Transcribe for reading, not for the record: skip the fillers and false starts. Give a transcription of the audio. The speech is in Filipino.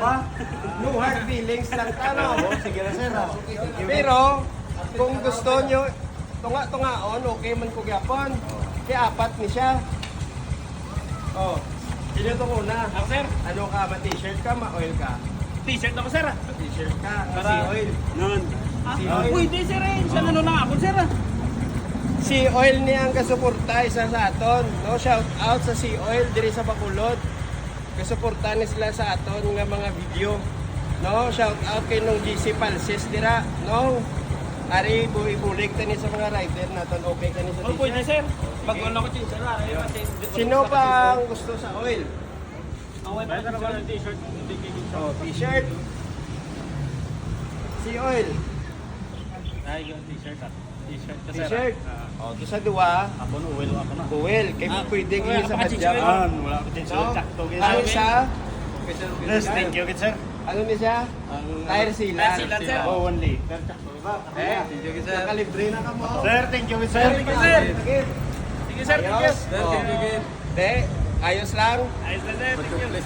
ba? No hard feelings lang ka, no? Sige na sir. Pero, kung gusto nyo, tunga-tungaon, okay man ko gyapon. Kaya apat ni siya. Oh, sino itong una? Ako sir, Ano ka, ma-t-shirt ka, ma-oil ka? t-shirt ako sir. Ma-t-shirt ka, Para- si-oil. Nun. Si oil. Pwede sir eh. Sa ano lang ako sir. Si oil niya ang kasuporta isa sa aton. No, shout out sa si oil diri sa Bacolod. Kasuporta ni sila sa aton nga mga video. No, shout out kay nung GC Palses dira. No. Ari bulig tani sa mga rider naton okay kani sa Oh, pwede t-shirt. sir. Mag-on ako sir. Sino pa ang gusto sa oil? Away pa sir ng t-shirt. Hindi kikita. Oh, t-shirt. Si oil. Ay, yung t-shirt ah. T-shirt ka sir. T-shirt. Oh, to sa duwa, Ako no, uwelo ako na. oil. Kay pwede oil, gini sa ako pa, badya. t-shirt. Wala ko din No? sir. Sakto. Ano siya? Yes, thank you sir. Ano ni siya? Tire sealer. Tire sealer, sir. Oh, 1 liter. Sakto ba? Thank you, sir. Nakalibre na ka mo. Sir, thank you sir. Thank you, sir. Sige sir, thank you. Ayos. De, ayos lang. Ayos na sir, thank you.